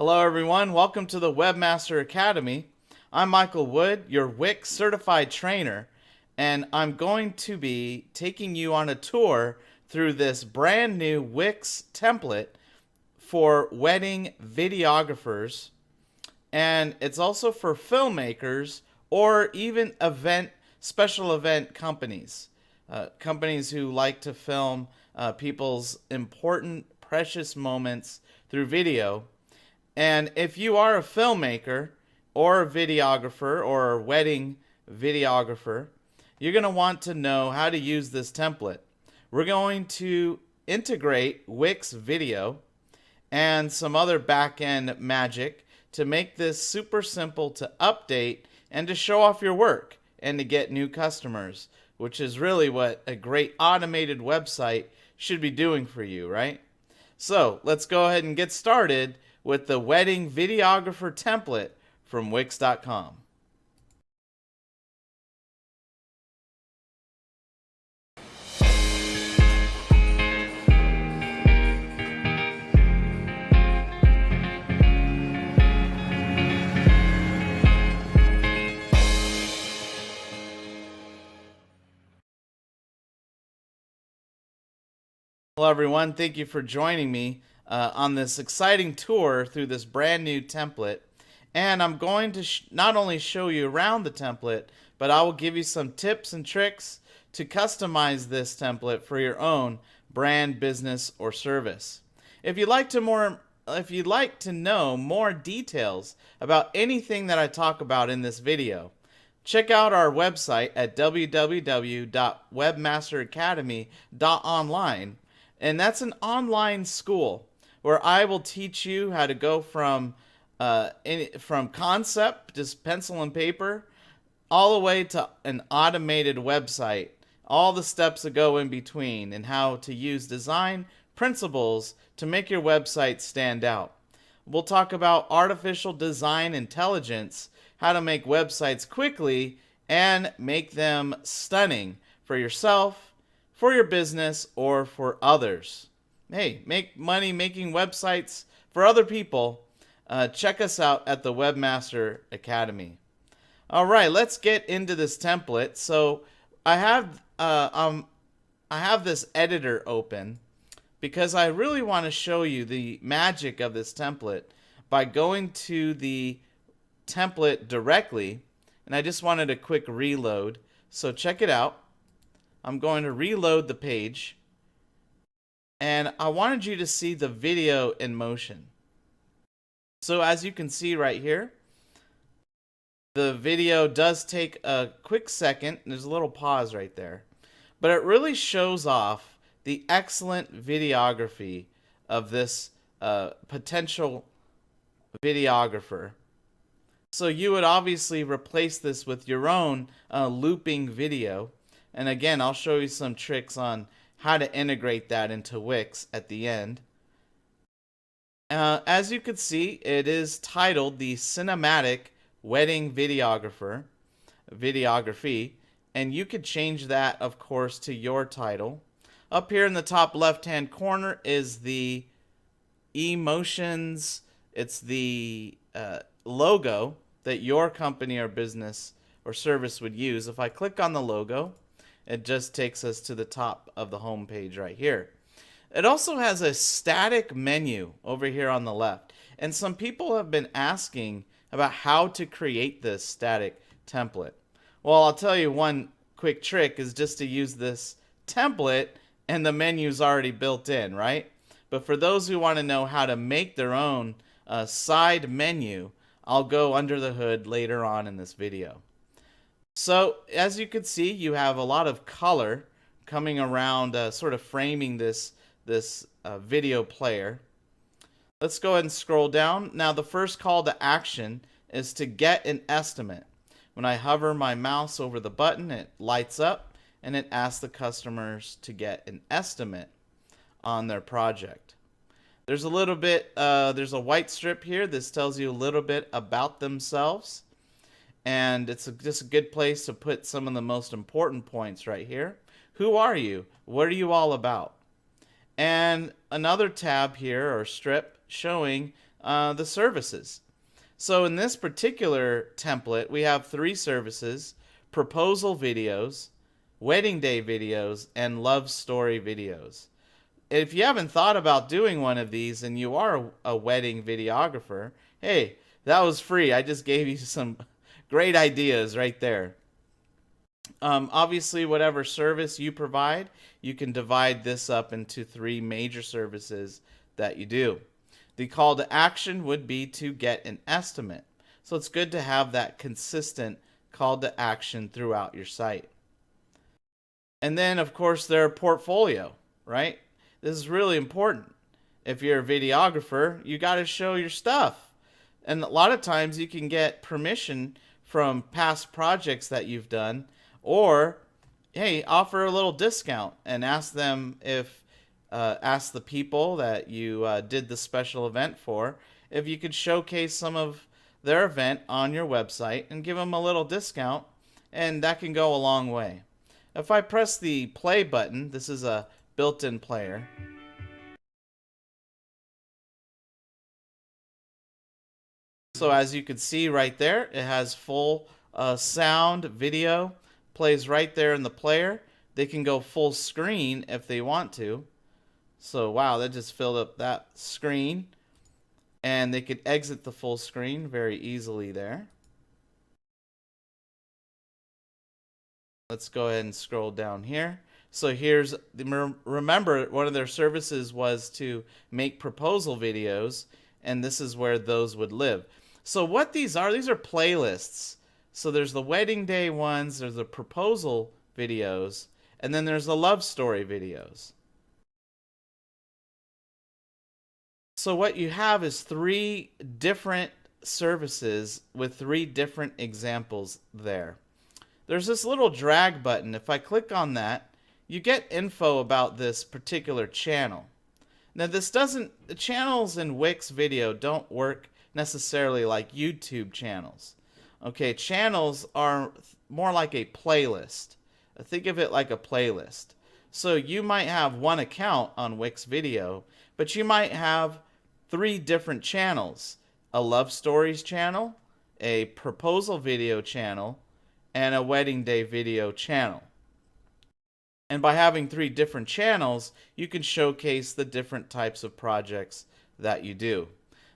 Hello everyone, welcome to the Webmaster Academy. I'm Michael Wood, your Wix Certified Trainer, and I'm going to be taking you on a tour through this brand new Wix template for wedding videographers, and it's also for filmmakers or even special event companies. Companies who like to film people's important, precious moments through video. And if you are a filmmaker or a videographer or a wedding videographer, you're going to want to know how to use this template. We're going to integrate Wix Video and some other back-end magic to make this super simple to update and to show off your work and to get new customers, which is really what a great automated website should be doing for you, right? So let's go ahead and get started with the Wedding Videographer template from Wix.com. Hello everyone, thank you for joining me on this exciting tour through this brand new template. And I'm going to not only show you around the template, but I will give you some tips and tricks to customize this template for your own brand, business, or service. If you'd like to know more details about anything that I talk about in this video, check out our website at www.webmasteracademy.online. And that's an online school where I will teach you how to go from concept, just pencil and paper, all the way to an automated website, all the steps that go in between, and how to use design principles to make your website stand out. We'll talk about artificial design intelligence, how to make websites quickly and make them stunning for yourself, for your business, or for others. Hey, make money making websites for other people. Check us out at the Webmaster Academy. All right, let's get into this template. So I have this editor open because I really want to show you the magic of this template by going to the template directly, and I just wanted a quick reload. So check it out. I'm going to reload the page, and I wanted you to see the video in motion. So as you can see right here, the video does take a quick second. There's a little pause right there, but it really shows off the excellent videography of this potential videographer. So you would obviously replace this with your own looping video. And again, I'll show you some tricks on how to integrate that into Wix at the end. As you can see, it is titled the Cinematic Wedding Videography, and you could change that, of course, to your title. Up here in the top left-hand corner is the emotions. It's the logo that your company or business or service would use. If I click on the logo, it just takes us to the top of the home page right here. It also has a static menu over here on the left. And some people have been asking about how to create this static template. Well, I'll tell you one quick trick is just to use this template and the menu's already built in, right? But for those who want to know how to make their own side menu, I'll go under the hood later on in this video. So as you can see, you have a lot of color coming around, sort of framing this video player. Let's go ahead and scroll down. Now the first call to action is to get an estimate. When I hover my mouse over the button, it lights up and it asks the customers to get an estimate on their project. There's there's a white strip here. This tells you a little bit about themselves. And it's just a good place to put some of the most important points right here. Who are you? What are you all about? And another tab here, or strip, showing the services. So in this particular template, we have 3 services: proposal videos, wedding day videos, and love story videos. If you haven't thought about doing one of these and you are a wedding videographer, hey, that was free. I just gave you some great ideas right there. Obviously, whatever service you provide, you can divide this up into 3 major services that you do. The call to action would be to get an estimate. So it's good to have that consistent call to action throughout your site. And then, of course, their portfolio, right? This is really important. If you're a videographer, you got to show your stuff. And a lot of times you can get permission from past projects that you've done, or hey, offer a little discount and ask them if ask the people that you did the special event for if you could showcase some of their event on your website and give them a little discount, and that can go a long way. If I press the play button, this is a built-in player. So as you can see right there, it has full sound, video, plays right there in the player. They can go full screen if they want to. So wow, that just filled up that screen. And they could exit the full screen very easily there. Let's go ahead and scroll down here. So here's, remember, one of their services was to make proposal videos, and this is where those would live. So what these are playlists. So there's the wedding day ones, there's the proposal videos, and then there's the love story videos. So what you have is 3 different services with 3 different examples there. There's this little drag button. If I click on that, you get info about this particular channel. Now the channels in Wix video don't work necessarily like YouTube channels. Okay, channels are more like a playlist. Think of it like a playlist. So you might have one account on Wix video, but you might have 3 different channels: a love stories channel, a proposal video channel, and a wedding day video channel. And by having 3 different channels, you can showcase the different types of projects that you do.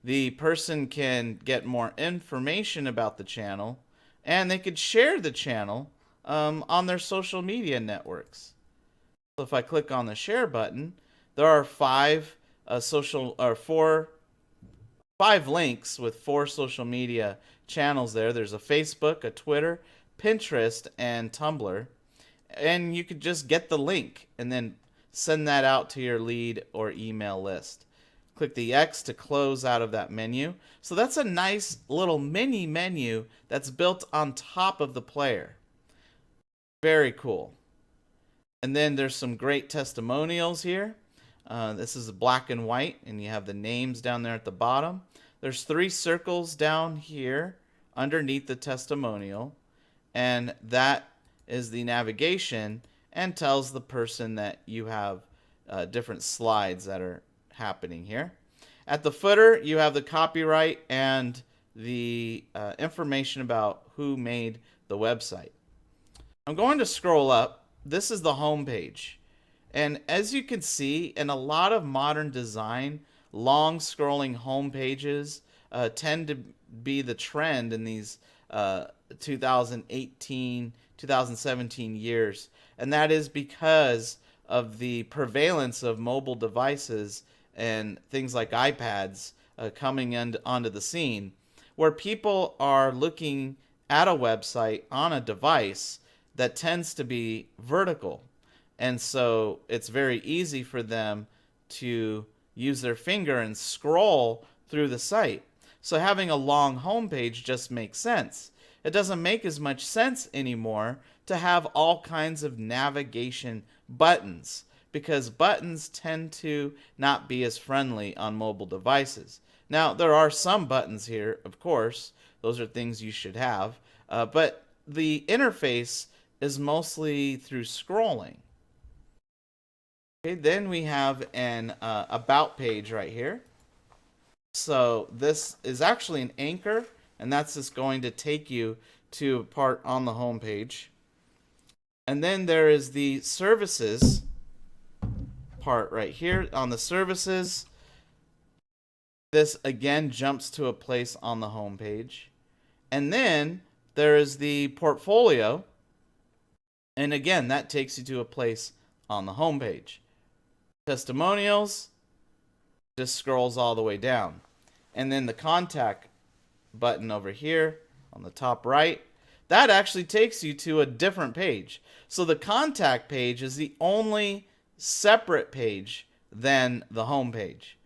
The person can get more information about the channel, and they could share the channel on their social media networks. So if I click on the share button, there are 5 links with 4 social media channels there. There's a Facebook, a Twitter, Pinterest, and Tumblr. And you could just get the link and then send that out to your lead or email list. Click the X to close out of that menu. So that's a nice little mini menu that's built on top of the player. Very cool. And then there's some great testimonials here. This is black and white, and you have the names down there at the bottom. There's 3 circles down here underneath the testimonial, and that is the navigation and tells the person that you have different slides that are happening here. At the footer, you have the copyright and the information about who made the website. I'm going to scroll up. This is the home page. And as you can see, in a lot of modern design, long scrolling home pages tend to be the trend in these 2018, 2017 years. And that is because of the prevalence of mobile devices and things like iPads coming onto the scene, where people are looking at a website on a device that tends to be vertical. And so it's very easy for them to use their finger and scroll through the site. So having a long home page just makes sense. It doesn't make as much sense anymore to have all kinds of navigation buttons, because buttons tend to not be as friendly on mobile devices. Now, there are some buttons here, of course. Those are things you should have. But the interface is mostly through scrolling. Okay, then we have an about page right here. So this is actually an anchor, and that's just going to take you to a part on the home page. And then there is the services part right here. On the services, this again jumps to a place on the home page. And then there is the portfolio. And again, that takes you to a place on the home page. Testimonials just scrolls all the way down. And then the contact button over here on the top right, that actually takes you to a different page. So the contact page is the only separate page than the home page.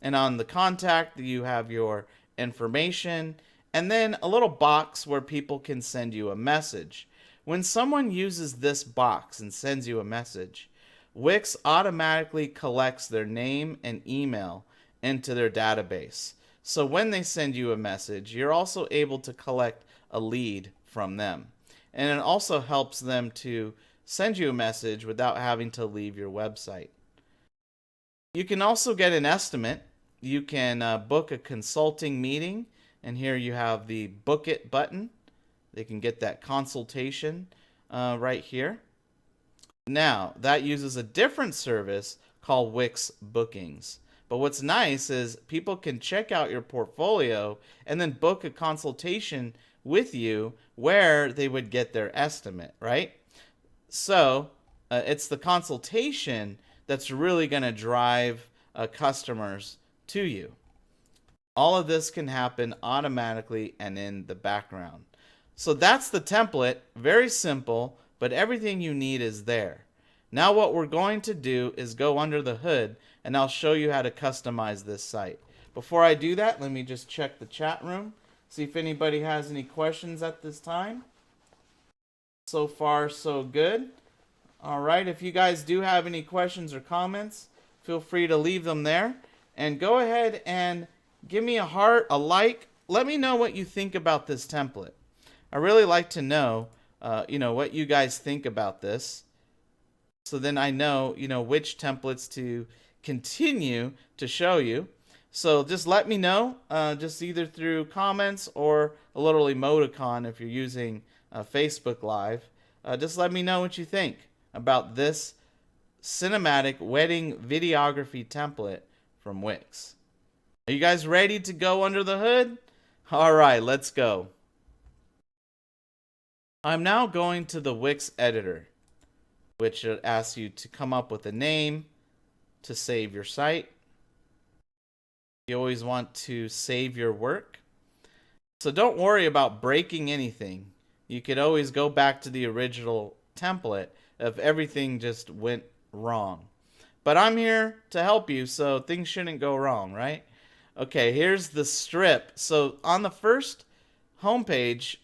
And on the contact, you have your information and then a little box where people can send you a message. When someone uses this box and sends you a message, Wix automatically collects their name and email into their database. So when they send you a message, you're also able to collect a lead from them. And it also helps them to send you a message without having to leave your website. You can also get an estimate. You can book a consulting meeting, and here you have the book it button. They can get that consultation right here. Now, that uses a different service called Wix Bookings. But what's nice is people can check out your portfolio and then book a consultation with you where they would get their estimate, right? So it's the consultation that's really going to drive customers to you. All of this can happen automatically and in the background. So that's the template. Very simple, but everything you need is there. Now what we're going to do is go under the hood, and I'll show you how to customize this site. Before I do that, let me just check the chat room, see if anybody has any questions at this time. So far, so good. All right, if you guys do have any questions or comments, feel free to leave them there. And go ahead and give me a heart, a like. Let me know what you think about this template. I really like to know, what you guys think about this. So then I know, which templates to continue to show you. So just let me know, just either through comments or a little emoticon if you're using Facebook Live. Just let me know what you think about this cinematic wedding videography template from Wix. Are you guys ready to go under the hood? All right, let's go. I'm now going to the Wix editor, which asks you to come up with a name to save your site. You always want to save your work. So don't worry about breaking anything. You could always go back to the original template if everything just went wrong. But I'm here to help you, so things shouldn't go wrong, right? Okay, here's the strip. So on the first homepage,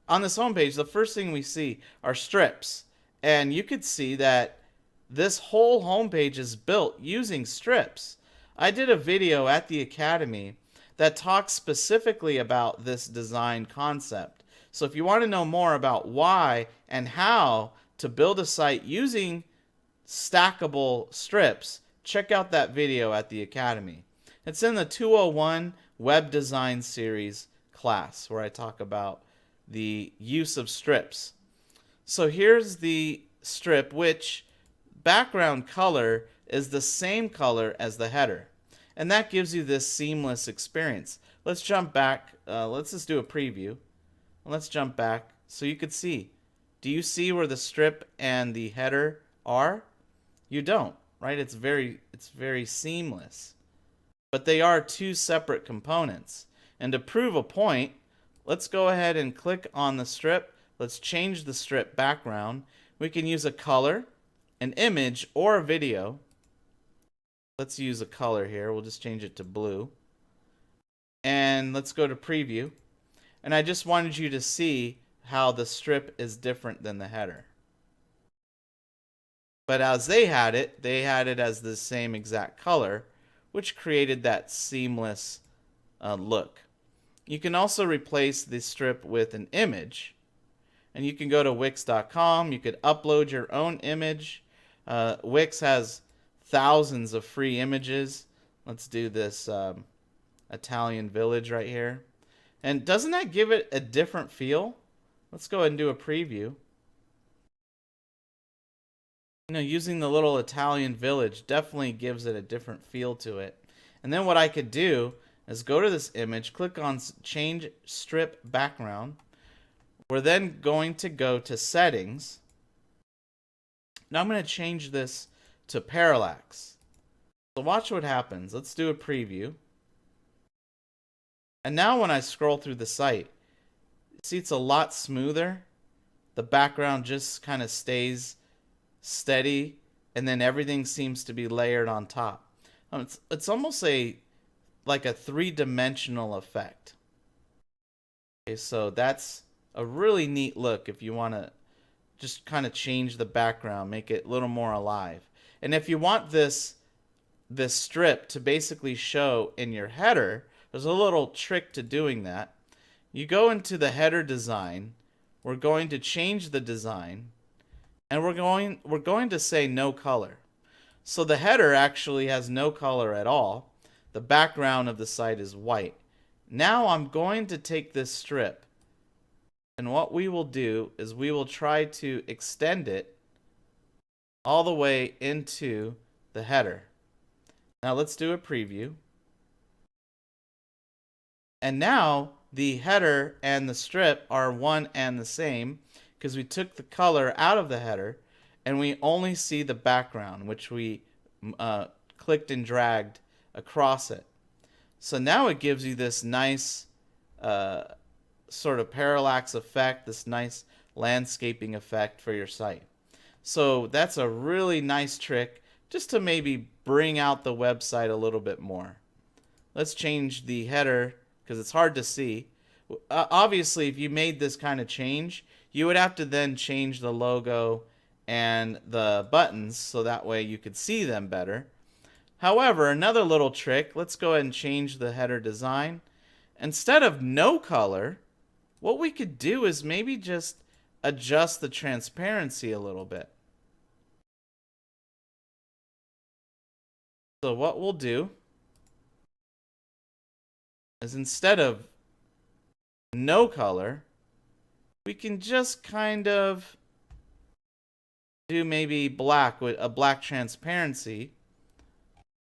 the first thing we see are strips. And you could see that this whole homepage is built using strips. I did a video at the Academy that talks specifically about this design concept. So if you want to know more about why and how to build a site using stackable strips, check out that video at the Academy. It's in the 201 Web Design Series class where I talk about the use of strips. So here's the strip, which background color is the same color as the header. And that gives you this seamless experience. Let's jump back. Let's just do a preview. Let's jump back so you could see. Do you see where the strip and the header are? You don't, right? It's very seamless. But they are two separate components. And to prove a point, let's go ahead and click on the strip. Let's change the strip background. We can use a color, an image, or a video. Let's use a color here. We'll just change it to blue. And let's go to preview. And I just wanted you to see how the strip is different than the header. But as they had it as the same exact color, which created that seamless look. You can also replace the strip with an image. And you can go to Wix.com. You could upload your own image. Wix has thousands of free images. Let's do this. Italian village right here. And doesn't that give it a different feel? Let's go ahead and do a preview. You know, using the little Italian village definitely gives it a different feel to it. And then what I could do is go to this image, click on change strip background. We're then going to go to settings. Now I'm going to change this to parallax. So watch what happens. Let's do a preview. And now when I scroll through the site, see it's a lot smoother. The background just kind of stays steady, and then everything seems to be layered on top. It's almost like a three-dimensional effect. Okay, so that's a really neat look if you want to just kind of change the background, make it a little more alive. And if you want this strip to basically show in your header, there's a little trick to doing that. You go into the header design. We're going to change the design, and we're going to say no color. So the header actually has no color at all. The background of the site is white. Now I'm going to take this strip, and what we will do is we will try to extend it all the way into the header. Now let's do a preview. And now the header and the strip are one and the same because we took the color out of the header and we only see the background, which we clicked and dragged across it. So now it gives you this nice sort of parallax effect, this nice landscaping effect for your site. So that's a really nice trick just to maybe bring out the website a little bit more. Let's change the header because it's hard to see. Obviously, if you made this kind of change, you would have to then change the logo and the buttons so that way you could see them better. However, another little trick, let's go ahead and change the header design. Instead of no color, what we could do is maybe just adjust the transparency a little bit. So what we'll do is instead of no color, we can just kind of do maybe black with a black transparency,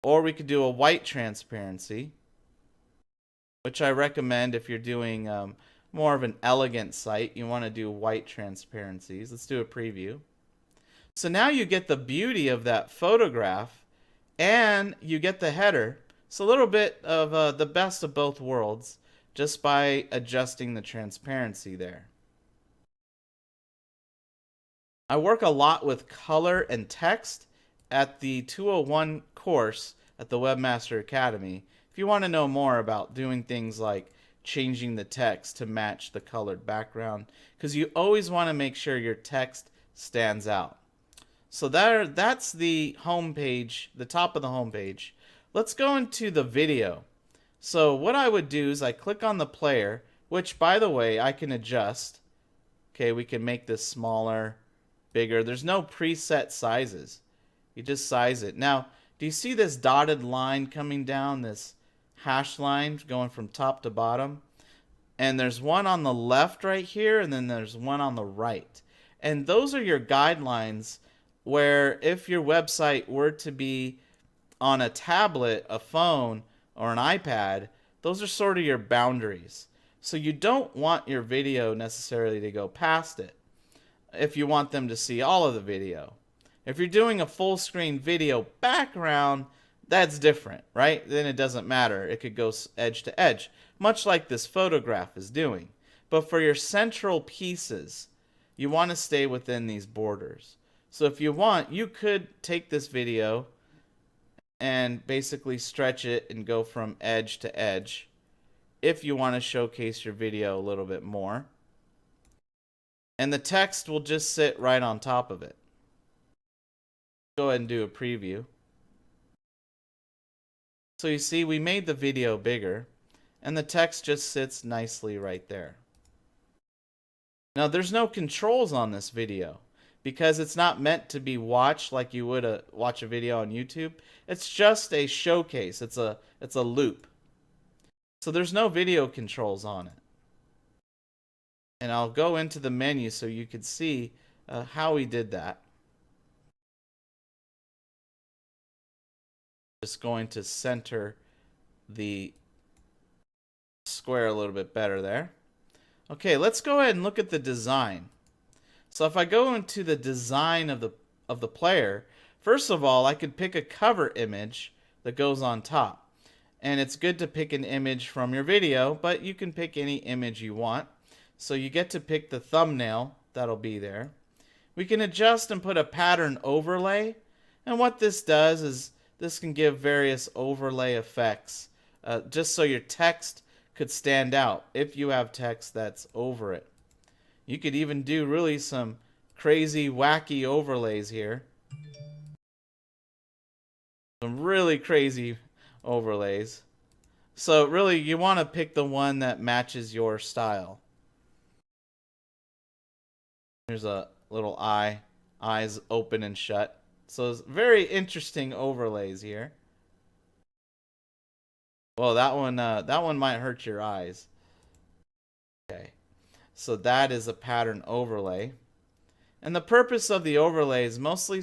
or we could do a white transparency, which I recommend if you're doing more of an elegant site. You want to do white transparencies. Let's do a preview. So now you get the beauty of that photograph and you get the header. It's a little bit of the best of both worlds just by adjusting the transparency there. I work a lot with color and text at the 201 course at the Webmaster Academy. If you want to know more about doing things like changing the text to match the colored background, because you always want to make sure your text stands out. So that's the home page, the top of the home page. Let's go into the video. So what I would do is I click on the player, which by the way I can adjust. Okay, we can make this smaller, bigger. There's no preset sizes. You just size it. Now, do you see this dotted line coming down, this hash line going from top to bottom? And there's one on the left right here, and then there's one on the right. And those are your guidelines where if your website were to be on a tablet, a phone, or an iPad, those are sort of your boundaries. So you don't want your video necessarily to go past it if you want them to see all of the video. If you're doing a full screen video background, that's different, right? Then it doesn't matter. It could go edge to edge, much like this photograph is doing. But for your central pieces, you want to stay within these borders. So if you want, you could take this video and basically stretch it and go from edge to edge if you want to showcase your video a little bit more. And the text will just sit right on top of it. Go ahead and do a preview. So you see we made the video bigger and the text just sits nicely right there. Now there's no controls on this video because it's not meant to be watched like you would watch a video on YouTube. It's just a showcase. It's a loop. So there's no video controls on it. And I'll go into the menu so you can see how we did that. Just going to center the square a little bit better there. Okay, let's go ahead and look at the design. So if I go into the design of the player, first of all, I could pick a cover image that goes on top. And it's good to pick an image from your video, but you can pick any image you want. So you get to pick the thumbnail that'll be there. We can adjust and put a pattern overlay. And what this does is this can give various overlay effects, just so your text could stand out if you have text that's over it. You could even do really some crazy, wacky overlays here. Some really crazy overlays. So really, you want to pick the one that matches your style. There's a little eye, eyes open and shut. So it's very interesting overlays here. Well, that one might hurt your eyes. Okay, so that is a pattern overlay. And the purpose of the overlay is mostly